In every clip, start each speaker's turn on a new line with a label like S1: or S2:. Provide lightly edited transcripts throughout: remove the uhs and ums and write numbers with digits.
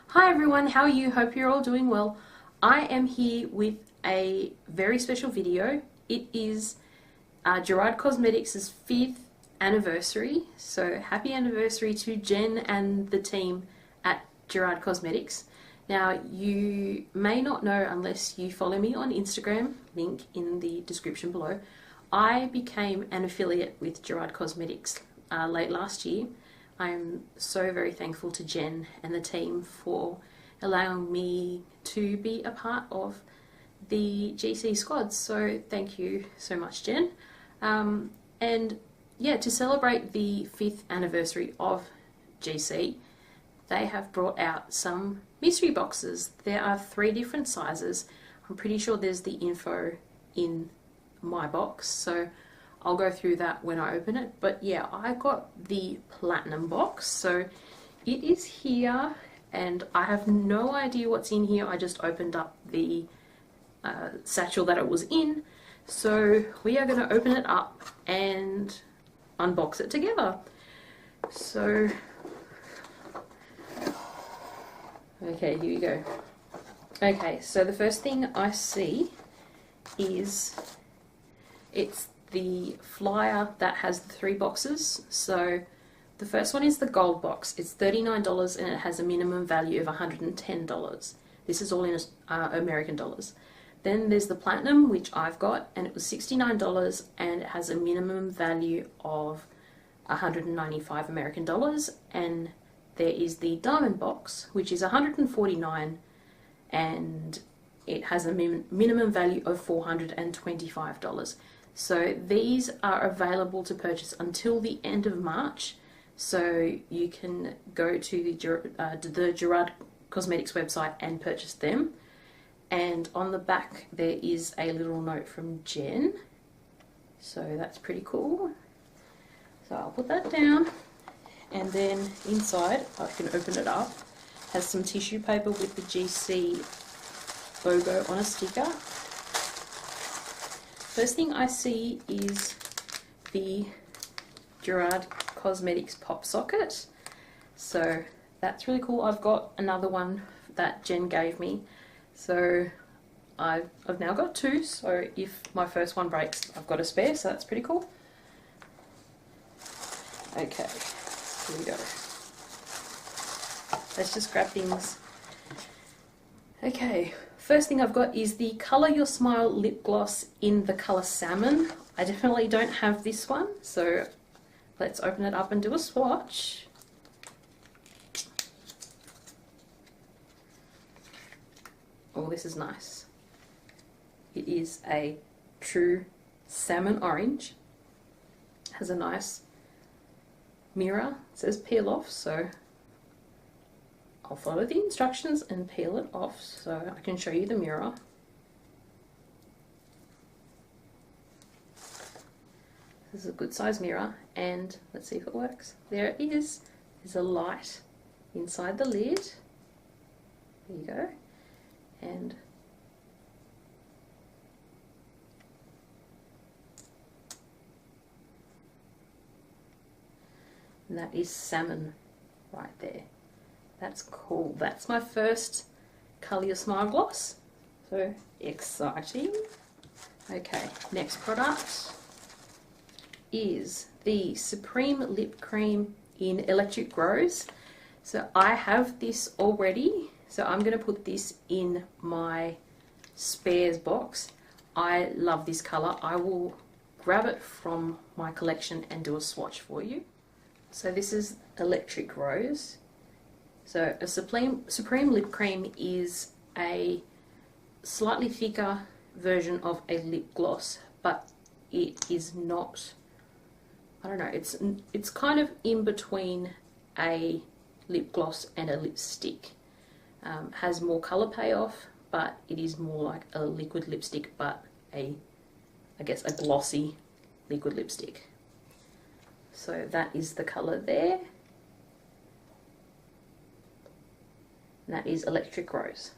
S1: Hi everyone, how are you? Hope you're all doing well. I am here with a very special video. It is Gerard Cosmetics' 5th anniversary, so happy anniversary to Jen and the team at Gerard Cosmetics. Now, you may not know unless you follow me on Instagram, link in the description below. I became an affiliate with Gerard Cosmetics late last year. I'm so very thankful to Jen and the team for allowing me to be a part of the GC squad. So thank you so much, Jen. And yeah, to celebrate the 5th anniversary of GC, they have brought out some mystery boxes. There are 3 different sizes. I'm pretty sure there's the info in my box, so I'll go through that when I open it. But yeah, I got the platinum box, so it is here and I have no idea what's in here. I just opened up the satchel that it was in, so we are going to open it up and unbox it together. So okay, here we go. Okay, so the first thing I see is it's the flyer that has the 3 boxes. So the first one is the gold box. It's $39 and it has a minimum value of $110. This is all in American dollars. Then there's the platinum, which I've got, and it was $69 and it has a minimum value of 195 American dollars. And there is the diamond box, which is $149 and it has a minimum value of $425. So these are available to purchase until the end of March. So you can go to the Gerard Cosmetics website and purchase them. And on the back there is a little note from Jen. So that's pretty cool. So I'll put that down. And then inside, I can open it up, has some tissue paper with the GC logo on a sticker. First thing I see is the Gerard Cosmetics pop socket. So that's really cool. I've got another one that Jen gave me. So I've now got 2, so if my first one breaks, I've got a spare, so that's pretty cool. Okay, here we go. Let's just grab things. Okay. First thing I've got is the Colour Your Smile lip gloss in the colour salmon. I definitely don't have this one, so let's open it up and do a swatch. Oh, this is nice. It is a true salmon orange. Has a nice mirror. It says peel off, so I'll follow the instructions and peel it off so I can show you the mirror. This is a good size mirror, and let's see if it works. There it is. There's a light inside the lid. There you go. And that is salmon right there. That's cool. That's my first Colour Your Smile gloss. So exciting. Okay, next product is the Supreme Lip Cream in Electric Rose. So I have this already. So I'm going to put this in my spares box. I love this colour. I will grab it from my collection and do a swatch for you. So this is Electric Rose. So a Supreme Lip Cream is a slightly thicker version of a lip gloss, but it is not, I don't know, it's kind of in between a lip gloss and a lipstick. Has more colour payoff, but it is more like a liquid lipstick, but I guess a glossy liquid lipstick. So that is the colour there. And that is Electric Rose.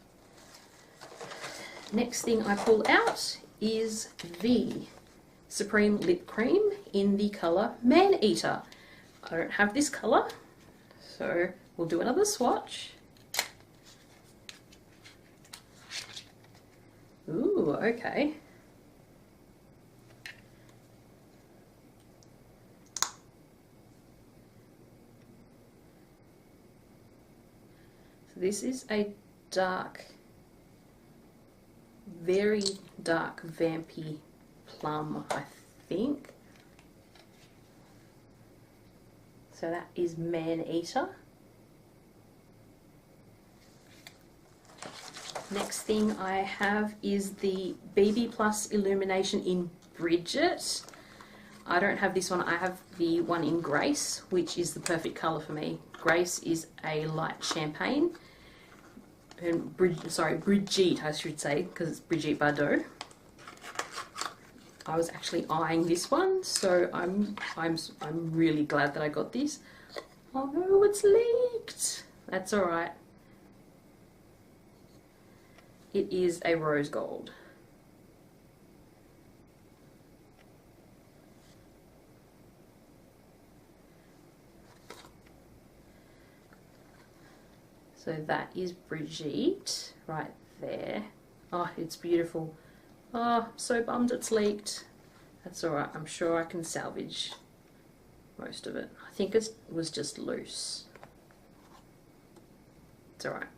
S1: Next thing I pull out is the Supreme Lip Cream in the colour Man Eater. I don't have this colour, so we'll do another swatch. Ooh, okay. So this is a dark, very dark vampy plum, I think. So that is Man Eater. Next thing I have is the BB Plus Illumination in Bridget. I don't have this one, I have the one in Grace, which is the perfect colour for me. Grace is a light champagne. And Brigitte I should say, because it's Brigitte Bardot. I was actually eyeing this one, so I'm really glad that I got this. Oh no, it's leaked. That's alright. It is a rose gold. So that is Brigitte right there. Oh, it's beautiful. Oh, I'm so bummed it's leaked. That's alright, I'm sure I can salvage most of it. I think it was just loose. It's alright.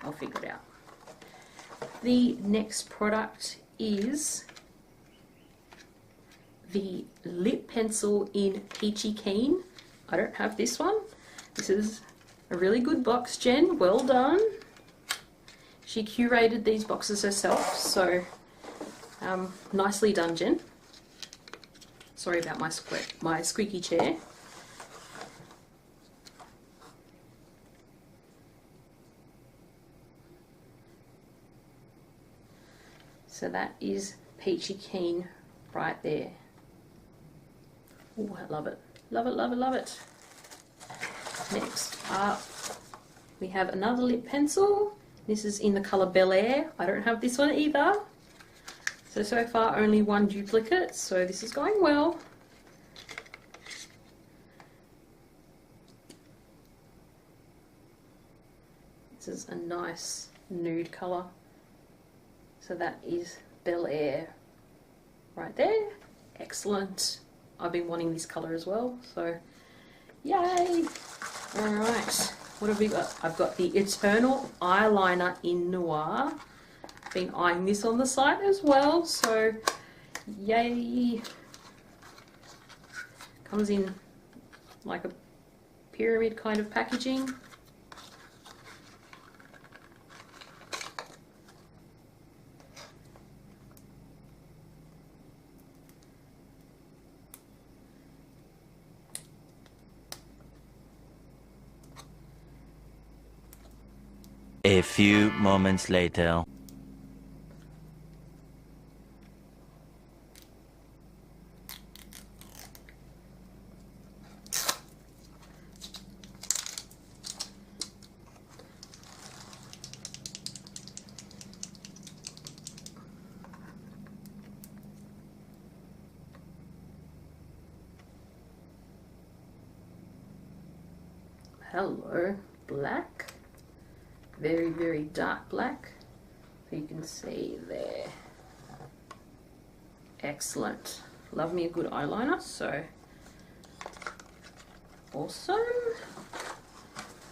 S1: I'll figure it out. The next product is the lip pencil in Peachy Keen. I don't have this one. This is a really good box, Jen. Well done. She curated these boxes herself, so nicely done, Jen. Sorry about my squeaky chair. So that is Peachy Keen right there. Oh, I love it. Love it, love it, love it. Next up, we have another lip pencil. This is in the colour Bel Air. I don't have this one either. So far only one duplicate, so this is going well. This is a nice nude colour. So that is Bel Air right there. Excellent. I've been wanting this colour as well, so yay! Alright, what have we got? I've got the Eternal Eyeliner in Noir. Been eyeing this on the site as well, so yay! Comes in like a pyramid kind of packaging.
S2: A few moments later.
S1: Hello, black. Very, very dark black. So you can see there. Excellent. Love me a good eyeliner, so awesome.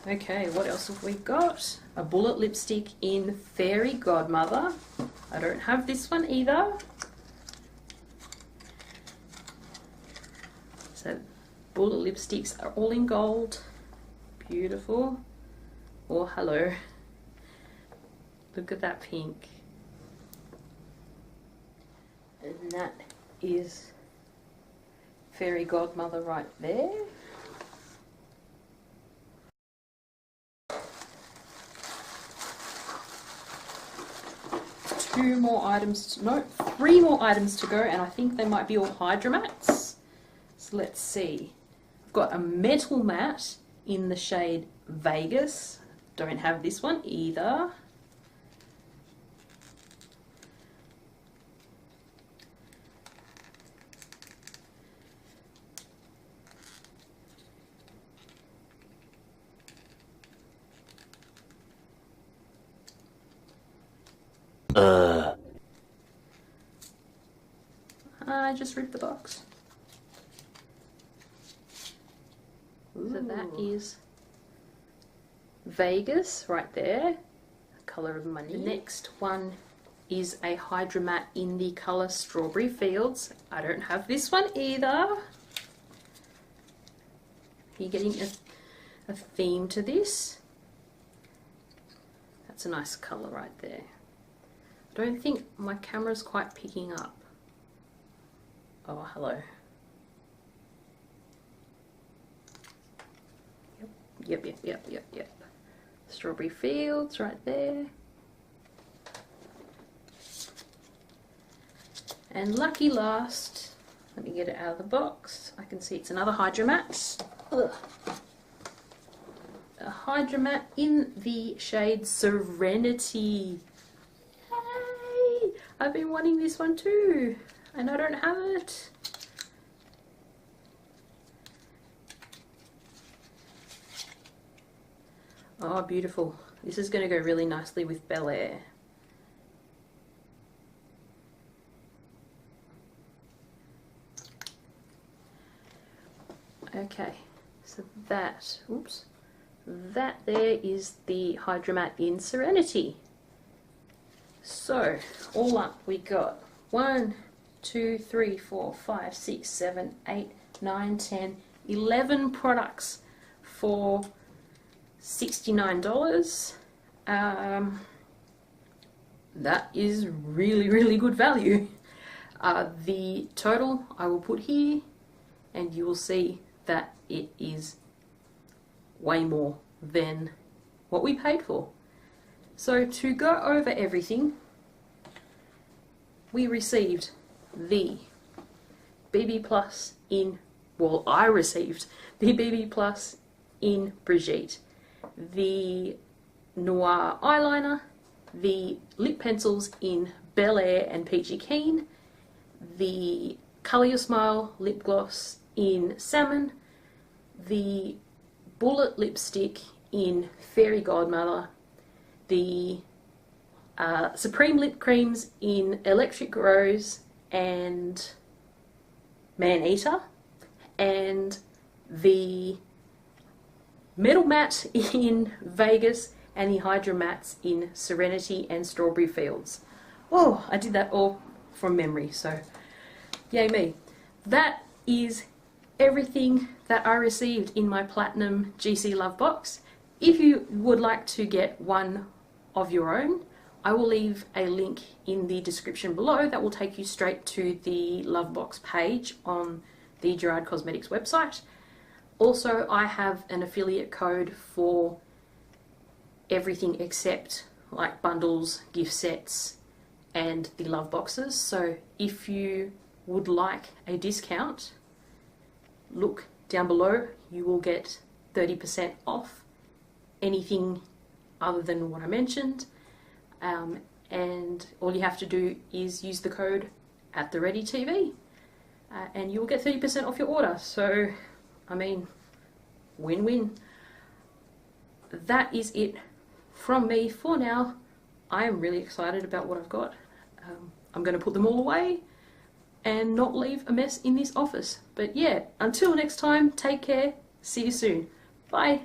S1: Okay, what else have we got? A bullet lipstick in Fairy Godmother. I don't have this one either. So bullet lipsticks are all in gold. Beautiful. Oh, hello. Look at that pink. And that is Fairy Godmother right there. Three more items to go, and I think they might be all Hydra Mattes. So let's see. I've got a metal matte in the shade Vegas. Don't have this one either. I just ripped the box. Ooh. So that is Vegas right there, colour of money. The next one is a Hydra Matte in the colour Strawberry Fields. I don't have this one either. You're getting a theme to this. That's a nice colour right there. I don't think my camera's quite picking up. Oh, hello. Yep. Strawberry Fields right there. And lucky last, let me get it out of the box. I can see it's another Hydra Matte. Ugh. A Hydra Matte in the shade Serenity. Hey! I've been wanting this one too, and I don't have it. Oh, beautiful. This is going to go really nicely with Bel Air. Okay, so that there is the Hydra Matte in Serenity. So, all up we got 1, 2, 3, 4, 5, 6, 7, 8, 9, 10, 11 products for $69. That is really good value. The total I will put here, and you will see that it is way more than what we paid for. So to go over everything, we received the BB Plus in, well, I received the BB Plus in Brigitte, the Noir eyeliner, the lip pencils in Bel Air and Peachy Keen, the Colour Your Smile lip gloss in Salmon, the Bullet lipstick in Fairy Godmother, the Supreme lip creams in Electric Rose and Man Eater, and the Metal Matte in Vegas, and the Hydra Mattes in Serenity and Strawberry Fields. Oh, I did that all from memory, so yay me. That is everything that I received in my Platinum GC Love box. If you would like to get one of your own, I will leave a link in the description below that will take you straight to the Love box page on the Gerard Cosmetics website. Also, I have an affiliate code for everything except like bundles, gift sets, and the Love boxes. So if you would like a discount, look down below. You will get 30% off anything other than what I mentioned. And all you have to do is use the code AtTheReadyTV, and you will get 30% off your order. So, I mean, win-win. That is it from me for now. I am really excited about what I've got. I'm going to put them all away and not leave a mess in this office. But yeah, until next time, take care. See you soon. Bye.